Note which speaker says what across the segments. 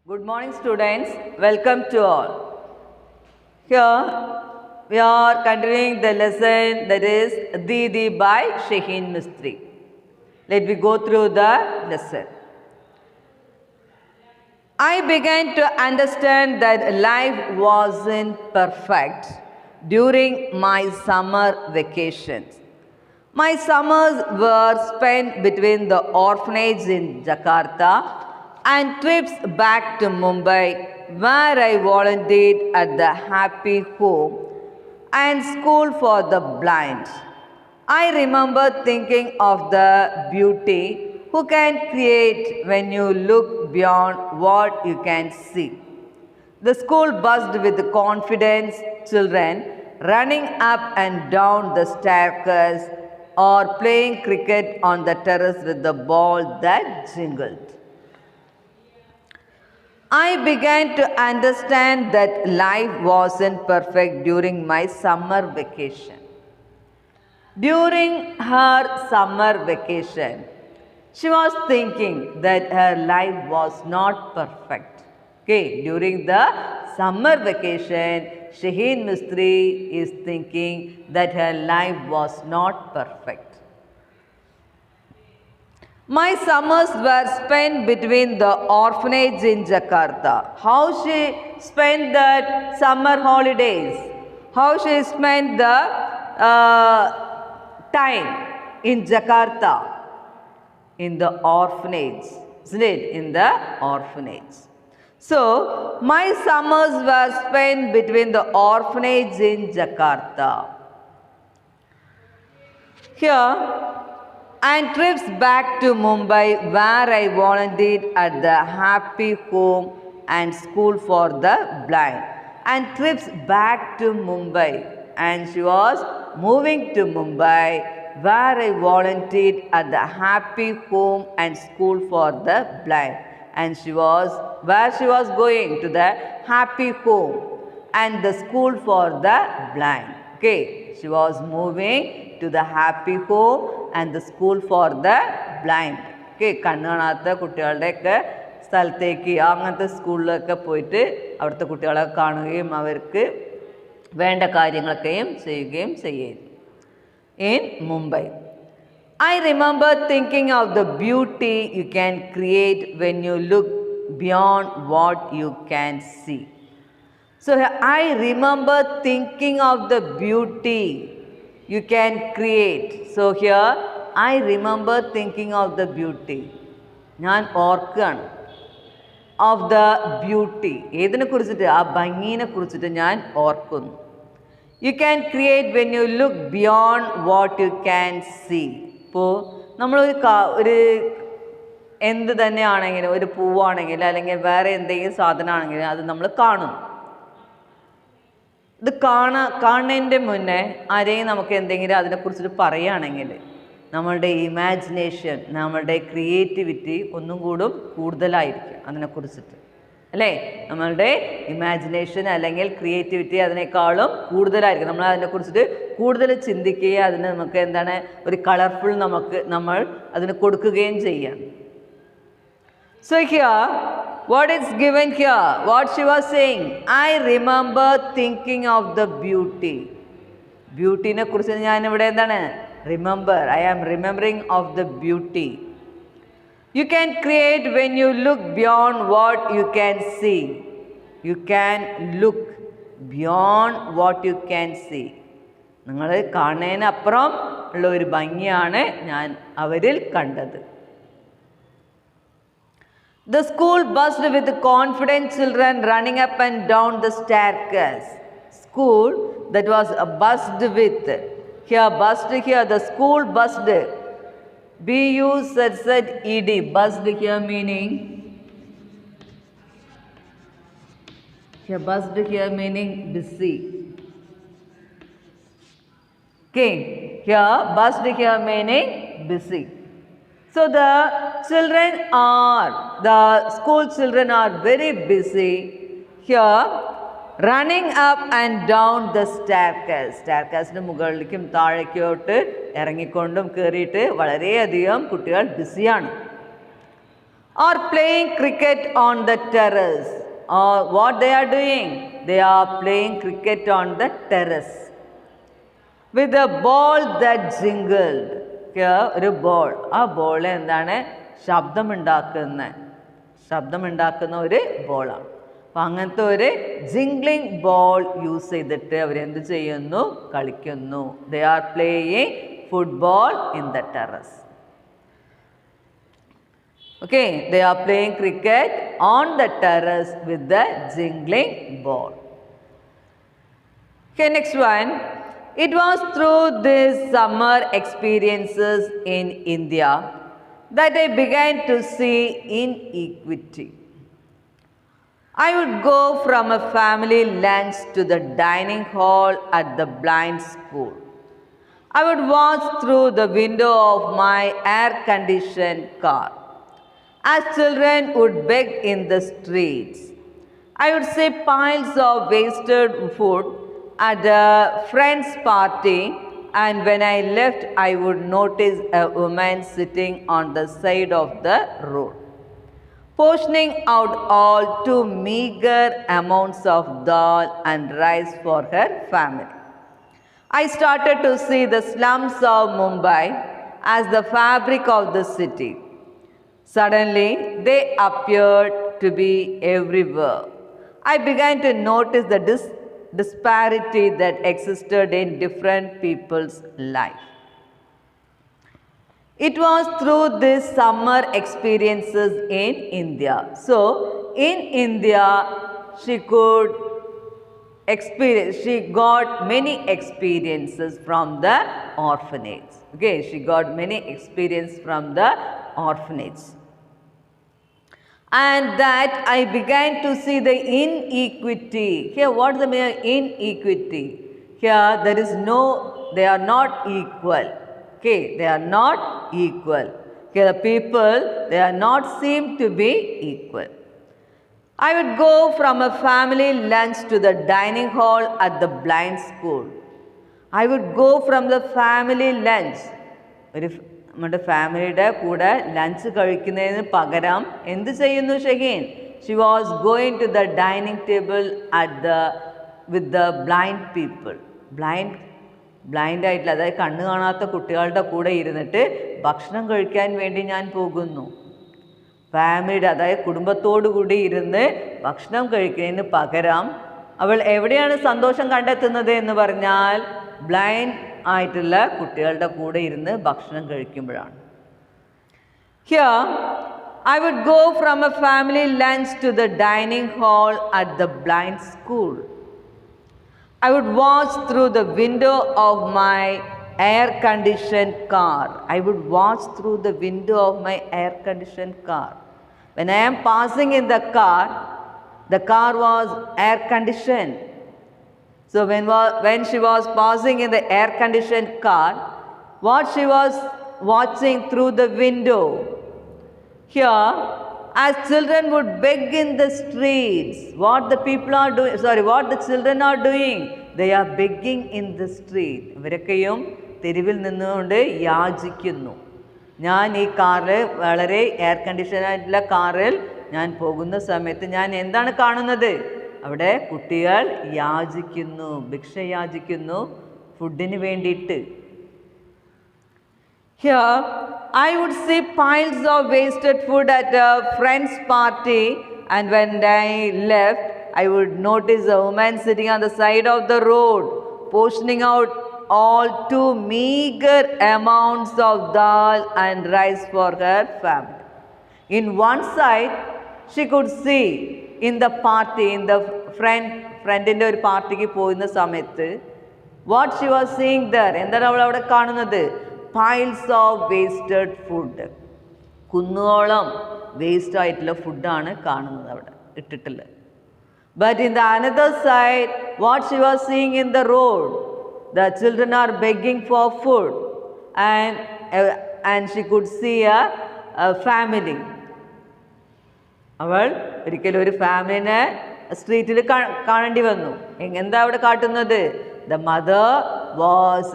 Speaker 1: Good morning, students. Welcome to all. Here we are continuing the lesson that is Didi by Shaheen Mistry. Let me go through the lesson. I began to understand that life wasn't perfect during my summer vacations. My summers were spent between the orphanage in Jakarta and trips back to Mumbai, where I volunteered at the Happy Home and School for the Blind. I remember thinking of the beauty you can create when you look beyond what you can see. The school buzzed with confidence, children running up and down the staircase or playing cricket on the terrace with the ball that jingled. I began to understand that life wasn't perfect during my summer vacation. During her summer vacation, she was thinking that her life was not perfect. Okay, during the summer vacation, Shaheen Mistry is thinking that her life was not perfect. My summers were spent between the orphanage in Jakarta. How she spent the summer holidays? How she spent the time in Jakarta? In the orphanage, isn't it? In the orphanage. So, my summers were spent between the orphanage in Jakarta. Here, and trips back to Mumbai, where I volunteered at the Happy Home and School for the Blind. And trips back to Mumbai, and she was moving to Mumbai, where I volunteered at the Happy Home and School for the Blind. And she was going to the Happy Home and the School for the Blind. Okay, she was moving to the Happy Home and the School for the Blind. Okay, കണ്ണുകാണാത്ത കുട്ടികളുടെയൊക്കെ സ്ഥലത്തേക്ക് അങ്ങനത്തെ സ്കൂളിലൊക്കെ പോയിട്ട് അവിടുത്തെ കുട്ടികളെ കാണുകയും അവർക്ക് വേണ്ട കാര്യങ്ങളൊക്കെയും ചെയ്യുകയും ചെയ്യുന്നു. In Mumbai, I remember thinking of the beauty you can create when you look beyond what you can see. So I remember thinking of the beauty you can create. So here I remember thinking of the beauty. ഞാൻ ഓർക്കുകയാണ് of the beauty. ഏതിനെ കുറിച്ചിട്ട്? ആ ഭംഗീനെ കുറിച്ചിട്ട് ഞാൻ ഓർക്കുന്നു. You can create when you look beyond what you can see. ഇപ്പോൾ നമ്മളൊരു എന്ത് തന്നെയാണെങ്കിലും, ഒരു പൂവാണെങ്കിലും അല്ലെങ്കിൽ വേറെ എന്തെങ്കിലും സാധനമാണെങ്കിലും അത് നമ്മൾ കാണും. ഇത് കാണുന്നതിൻ്റെ മുന്നേ ആരെയും നമുക്ക് എന്തെങ്കിലും അതിനെക്കുറിച്ചിട്ട് പറയുകയാണെങ്കിൽ നമ്മളുടെ ഇമാജിനേഷൻ, നമ്മളുടെ ക്രിയേറ്റിവിറ്റി ഒന്നും കൂടുതലായിരിക്കും അതിനെക്കുറിച്ചിട്ട്, അല്ലേ? നമ്മളുടെ ഇമാജിനേഷൻ അല്ലെങ്കിൽ ക്രിയേറ്റിവിറ്റി അതിനേക്കാളും കൂടുതലായിരിക്കും. നമ്മൾ അതിനെക്കുറിച്ചിട്ട് കൂടുതൽ ചിന്തിക്കുകയും അതിന് നമുക്ക് എന്താണ് ഒരു കളർഫുൾ നമ്മൾ അതിന് കൊടുക്കുകയും ചെയ്യാം. So here, what is given here? What she was saying? I remember thinking of the beauty. ബ്യൂട്ടീനെ കുറിച്ച് ഞാനിവിടെ എന്താണ്? Remember. I am remembering of the beauty. You can create when you look beyond what you can see. You can look beyond what you can see. നിങ്ങൾ കാണുന്നതിനപ്പുറം ഉള്ള ഒരു ഭംഗിയാണ് ഞാൻ അവരിൽ കണ്ടത്. The school buzzed with confident children running up and down the staircase. School that was buzzed with. Here buzzed here, the school buzzed. B-U-Z-Z-E-D. Buzzed here meaning. Here buzzed here meaning busy. Okay. Here buzzed here meaning busy. So the school children are very busy here running up and down the staircase. Staircase മുകളിലേക്കും താഴേക്കോട്ട് ഇറങ്ങിക്കൊണ്ടും കയറിയിട്ട് വളരെയധികം കുട്ടികൾ ബിസിയാണ്. or playing cricket on the terrace. Or what they are doing? They are playing cricket on the terrace with a ball that jingled. ഒരു ball, ആ ball എന്താണ്, ശബ്ദമുണ്ടാക്കുന്ന ഒരു ബോളാണ്. അപ്പം അങ്ങനത്തെ ഒരു ജിംഗ്ലിംഗ് ബോൾ യൂസ് ചെയ്തിട്ട് അവരെന്ത് ചെയ്യുന്നു, കളിക്കുന്നു. They are playing football in the terrace. Okay, they are playing cricket on the terrace with the jingling ball. Okay, next one. It was through these summer experiences in India that I began to see inequity. I would go from a family lunch to the dining hall at the blind school. I would watch through the window of my air-conditioned car as children would beg in the streets. I would see piles of wasted food at a friend's party, and when I left, I would notice a woman sitting on the side of the road, portioning out all too meager amounts of dal and rice for her family. I started to see the slums of Mumbai as the fabric of the city. Suddenly, they appeared to be everywhere. I began to notice the disparity that existed in different people's life. It was through these summer experiences in India. So, in India, she got many experiences from the orphanage. Okay, she got many experiences from the orphanage. And that I began to see the inequity. Here, what is the meaning of inequity? Here, they are not equal. Okay, they are not equal. Here, the people, they are not seem to be equal. I would go from a family lunch to the dining hall at the blind school. I would go from the family lunch. നമ്മുടെ ഫാമിലിയുടെ കൂടെ lunch കഴിക്കുന്നതിന് പകരം എന്ത് ചെയ്യുന്നു Shaheen? She was going to the dining table with the blind people. Blind ആയിട്ടുള്ള, അതായത് കണ്ണ് കാണാത്ത കുട്ടികളുടെ കൂടെ ഇരുന്നിട്ട് ഭക്ഷണം കഴിക്കാൻ വേണ്ടി ഞാൻ പോകുന്നു. ഫാമിലിയുടെ, അതായത് കുടുംബത്തോടു കൂടി ഇരുന്ന് ഭക്ഷണം കഴിക്കുന്നതിന് പകരം അവൾ എവിടെയാണ് സന്തോഷം കണ്ടെത്തുന്നത് എന്ന് പറഞ്ഞാൽ ബ്ലൈൻഡ് ആയിട്ടുള്ള കുട്ടികളുടെ കൂടെ ഇരുന്ന് ഭക്ഷണം കഴിക്കുമ്പോഴാണ്. Here, I would go from a family lunch to the dining hall at the blind school. I would watch through the window of my air-conditioned car. I would watch through the window of my air-conditioned car. When I am passing in the car was air-conditioned. So when she was passing in the air-conditioned car, what she was watching through the window. Here, as children would beg in the streets, what the children are doing? They are begging in the street. ഇവരൊക്കെയും തെരുവിൽ നിന്നുകൊണ്ട് യാചിക്കുന്നു. ഞാൻ ഈ കാറിൽ, വളരെ air condition ആയിട്ടുള്ള കാറിൽ ഞാൻ പോകുന്ന സമയത്ത് ഞാൻ എന്താണ് കാണുന്നത്? അവിടെ കുട്ടികൾ യാചിക്കുന്നു, ഭിക്ഷ യാചിക്കുന്നു ഫുഡിന് വേണ്ടിയിട്ട്. Here, I would see piles of wasted food at a friend's party, and when I left, I would notice a woman sitting on the side of the road, portioning out all too meager amounts of dal and rice for her family. In one side, she could see in the party, in the friendന്റെ ഒരു പാർട്ടിക്ക് പോകുന്ന സമയത്ത് what she was seeing there, എന്താണ് അവൾ അവിടെ കാണുന്നത്? piles of wasted food. കുന്നോളം waste ആയിട്ടുള്ള ഫുഡാണ് കാണുന്നത് അവിടെ ഇട്ടിട്ടുള്ളത്. But in the another side, what she was seeing in the road, the children are begging for food, and she could see a family. അവൾ ഒരിക്കലും ഒരു ഫാമിലിനെ സ്ട്രീറ്റിൽ കാണേണ്ടി വന്നു. എന്താ അവിടെ കാട്ടുന്നത്? The mother was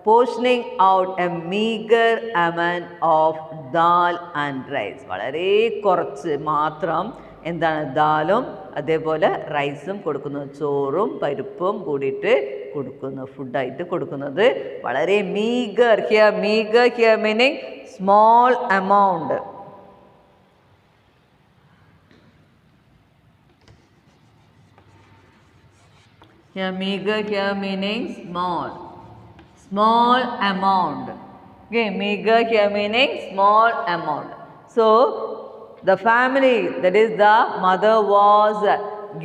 Speaker 1: portioning out a meager amount of dal and rice. വളരെ കുറച്ച് മാത്രം എന്താണ് ദാലും അതേപോലെ റൈസും കൊടുക്കുന്നത്, ചോറും പരിപ്പും കൂടിയിട്ട് കൊടുക്കുന്നു, ഫുഡായിട്ട് കൊടുക്കുന്നത്. വളരെ meagre here meaning small amount. Here meager here meaning small amount. Okay, meager here meaning small amount. So the family, that is the mother, was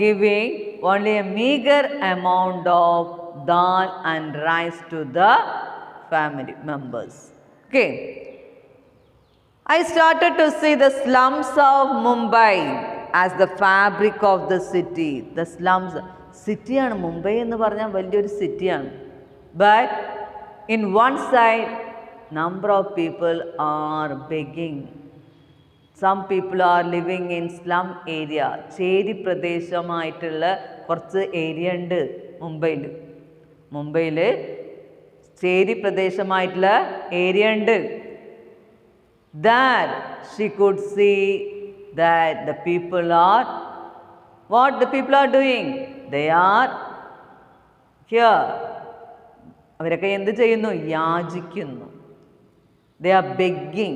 Speaker 1: giving only a meager amount of dal and rice to the family members. Okay. I started to see the slums of Mumbai as the fabric of the city. The slums. സിറ്റിയാണ് മുംബൈ എന്ന് പറഞ്ഞാൽ വലിയൊരു സിറ്റിയാണ്. But in one side number of people are begging. Some people are living in slum area. ചേരി പ്രദേശമായിട്ടുള്ള കുറച്ച് area ഉണ്ട് മുംബൈയിൽ ചേരി പ്രദേശമായിട്ടുള്ള ഏരിയ ഉണ്ട്. That she could see that the people are, what the people are doing? They are here. അവരൊക്കെ എന്ത് ചെയ്യുന്നു? യാചിക്കുന്നു. They are begging.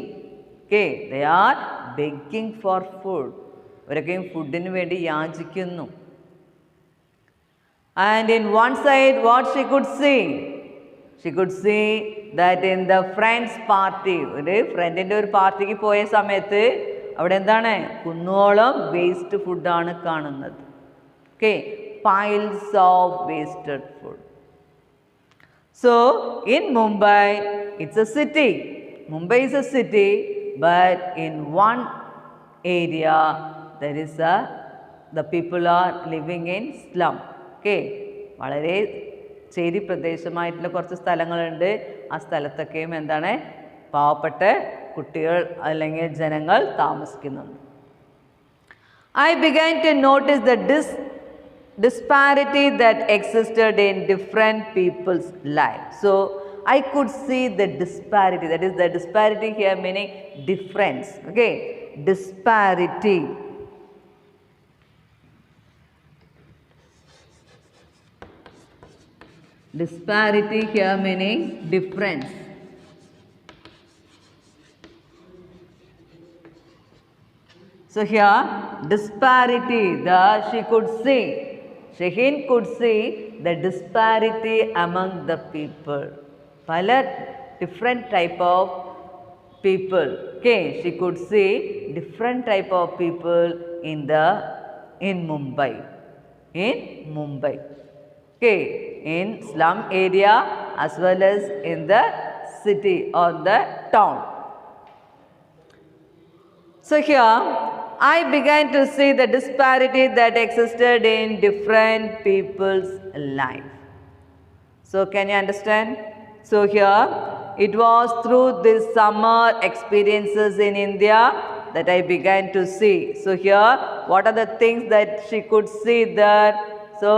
Speaker 1: Okay, they are begging for food. അവരൊക്കെയും ഫുഡിന് വേണ്ടി യാചിക്കുന്നു. And in one side what she could see? She could see that in the friends party, ഒരു ഫ്രണ്ടിൻ്റെ ഒരു പാർട്ടിക്ക് പോയ സമയത്ത് അവിടെ എന്താണ്? കുന്നോളം വേസ്റ്റ് ഫുഡാണ് കാണുന്നത്. Okay, piles of wasted food. So in Mumbai, it's a city. Mumbai is a city, but in one area there is the people are living in slum. Okay, വളരെ ചേരി പ്രദേശമായിട്ടുള്ള കുറച്ച് സ്ഥലങ്ങളുണ്ട്. ആ സ്ഥലത്തൊക്കെയും എന്താണ്? പാവപ്പെട്ട കുട്ടികൾ അല്ലെങ്കിൽ ജനങ്ങൾ താമസിക്കുന്നുണ്ട്. I began to notice the disparity that existed in different people's lives. So I could see the disparity. That is, the disparity here meaning difference. Okay, disparity. Disparity here meaning difference. So here disparity, she could see. Shaheen could see the disparity among the people. Pala different type of people. Okay, she could see different type of people in Mumbai. Okay, in slum area as well as in the city or the town. So here I began to see the disparity that existed in different people's life. So can you understand? So here it was through these summer experiences in India that I began to see. So here what are the things that she could see there? So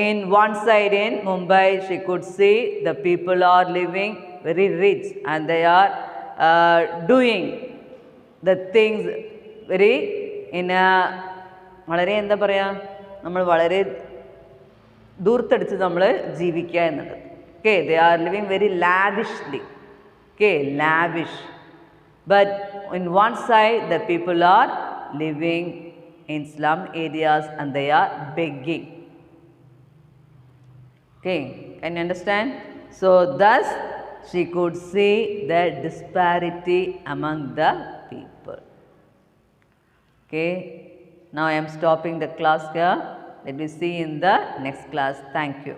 Speaker 1: in one side in Mumbai she could see the people are living very rich and they are doing the things very in a വളരെ എന്താ പറയുക, നമ്മൾ വളരെ ദൂർത്തടിച്ച് നമ്മൾ ജീവിക്കുക എന്നുള്ളത്. Okay, they are living very lavishly. Okay, lavish. But in one side the people are living in slum areas and they are begging. Okay, can you understand? So thus she could see the disparity among the people. Okay, now I am stopping the class here. Let me see in the next class. Thank you.